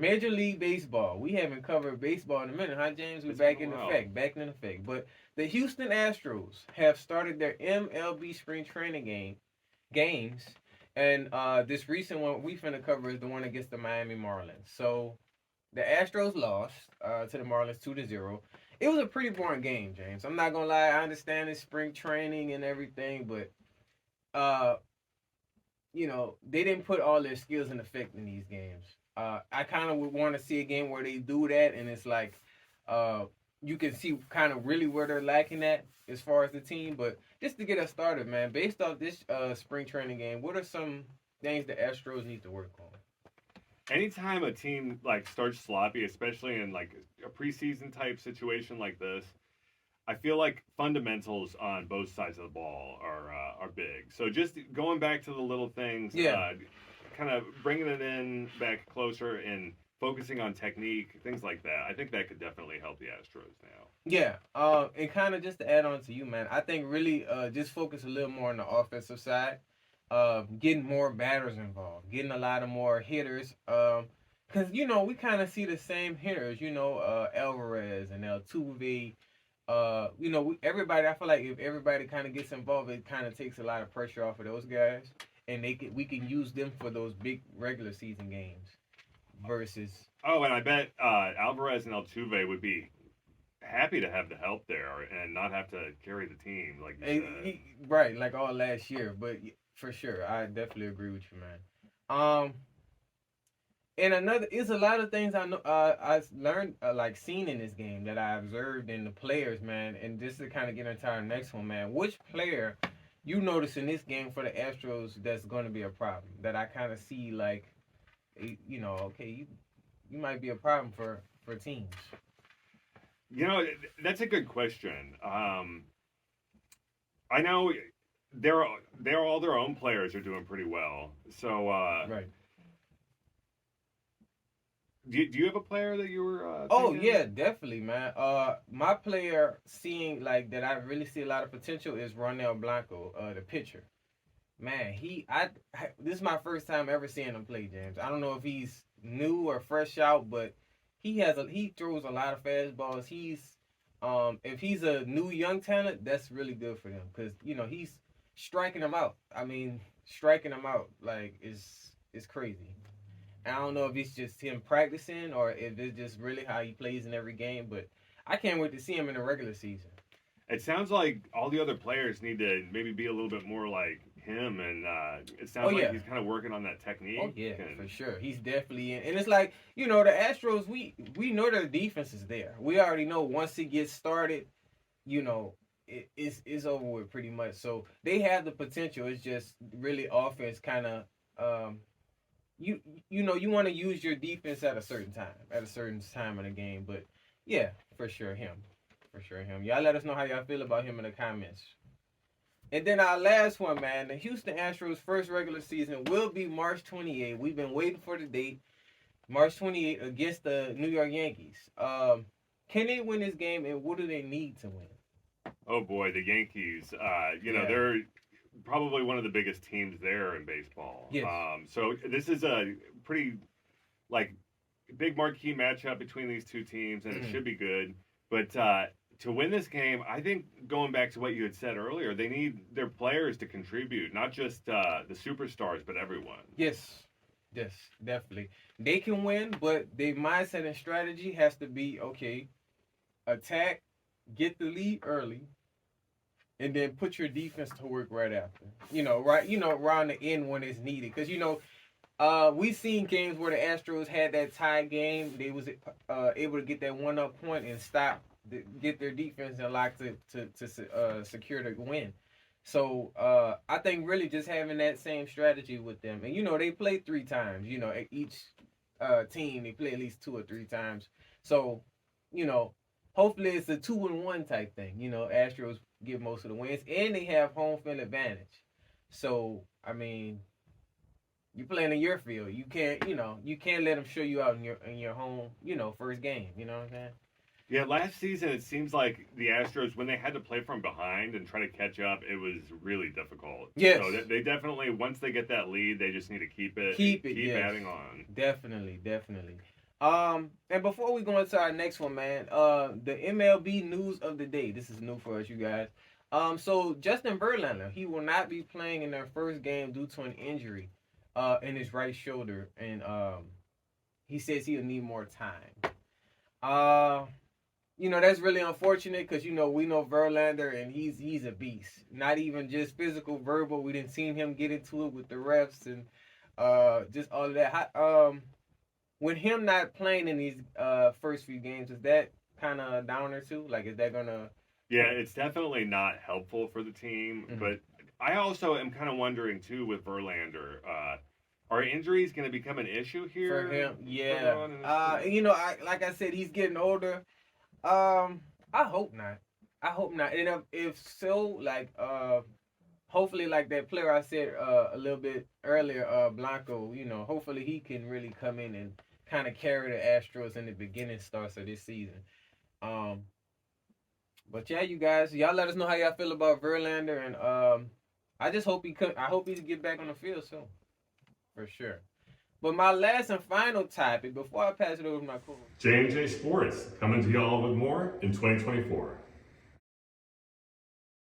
Major League Baseball. We haven't covered baseball in a minute, huh, James? We're It's been back a in while. effect. Back in effect. But the Houston Astros have started their MLB spring training games. And this recent one we finna cover is the one against the Miami Marlins. So the Astros lost to the Marlins 2-0. It was a pretty boring game, James. I'm not gonna lie. I understand it's spring training and everything, but uh, they didn't put all their skills in effect in these games. I kind of would want to see a game where they do that, and it's like, uh, you can see kind of really where they're lacking at as far as the team. But just to get us started, man, based off this spring training game, what are some things the Astros need to work on? Anytime a team like starts sloppy, especially in like a preseason type situation like this, I feel like fundamentals on both sides of the ball are big. So just going back to the little things, Yeah, kind of bringing it in back closer and focusing on technique, things like that. I think that could definitely help the Astros now. yeah. And kind of just to add on to you, man, I think really just focus a little more on the offensive side. Getting more batters involved, getting a lot of more hitters. Cause we kind of see the same hitters. Alvarez and Altuve. Everybody. I feel like if everybody kind of gets involved, it kind of takes a lot of pressure off of those guys, and we can use them for those big regular season games versus. Oh, and I bet Alvarez and Altuve would be happy to have the help there and not have to carry the team, like you said. Right, like all last year, but for sure, I definitely agree with you, man. And another is a lot of things I know I learned like seen in this game that I observed in the players, man. And just to kind of get into our next one, man. Which player you notice in this game for the Astros that's going to be a problem that I kind of see like, okay, you might be a problem for teams. You know, that's a good question. I know they're they're all their own players are doing pretty well. So, Right. do you have a player that you were Oh thinking? yeah, definitely, man. My player seeing like that I really see a lot of potential is Ronel Blanco, the pitcher. Man, this is my first time ever seeing him play, James. I don't know if he's new or fresh out, but he throws a lot of fastballs. If he's a new young talent, that's really good for them because he's striking them out. I mean, striking them out like is crazy. I don't know if it's just him practicing or if it's just really how he plays in every game, but I can't wait to see him in the regular season. It sounds like all the other players need to maybe be a little bit more like him, and it Oh sounds like yeah. he's kind of working on that Oh technique. yeah, for And sure. He's definitely in, and it's like the Astros. We know their defense is there. We already know once it gets started, you know, it's over with pretty much. So they have the potential. It's just really offense kind of you you want to use your defense at a certain time in the game. But yeah, for sure him. Y'all let us know how y'all feel about him in the comments. And then our last one, man, the Houston Astros' first regular season will be March 28th. We've been waiting for the date, March 28th against the New York Yankees. Can they win this game, and what do they need to win? oh boy, the Yankees. Yeah. They're probably one of the biggest teams there in baseball. Yes. So this is a pretty like big marquee matchup between these two teams, and it should be good. But to win this game, I think going back to what you had said earlier, they need their players to contribute, not just the superstars, but everyone. Yes. Yes, definitely. They can win, but their mindset and strategy has to be okay. Attack, get the lead early, and then put your defense to work right after. Right. Around the end when it's needed, because we've seen games where the Astros had that tie game. They was able to get that 1-up point and get their defense in lock to secure the win. So I think really just having that same strategy with them, and they play 3 times. Each team they play at least 2 or 3 times. So you know, hopefully it's a 2-1 type thing. Astros get most of the wins, and they have home field advantage. So I mean, you playing in your field. You can't let them show you out in your home. First game. You know what I'm saying? Yeah, last season it seems like the Astros, when they had to play from behind and try to catch up, it was really difficult. Yes. So they definitely, once they get that lead, they just need to keep it and Keep it. keep Yes. adding on. Definitely. Definitely. And before we go into our next one, man, the MLB news of the day. This is new for us, you guys. So Justin Verlander, he will not be playing in their first game due to an injury, in his right shoulder, and he says he'll need more time. Uh, that's really unfortunate because we know Verlander and he's a beast. Not even just physical, verbal. We didn't see him get into it with the refs and just all of that. With him not playing in these first few games, is that kind of a downer too? Like, is that gonna? Yeah, it's definitely not helpful for the team. Mhm. But I also am kind of wondering too with Verlander, are injuries going to become an issue here For him, further yeah. on in I like I said, he's getting older. I hope not. I hope not. And if so, like hopefully, like that player I said a little bit earlier, Blanco. Hopefully he can really come in and kind of carry the Astros in the beginning starts of this season. Um, but yeah, you guys, y'all let us know how y'all feel about Verlander, and I just hope he could. I hope he can get back on the field soon, for sure. But my last and final topic before I pass it over to my co-host. J&J Sports, coming to y'all with more in 2024.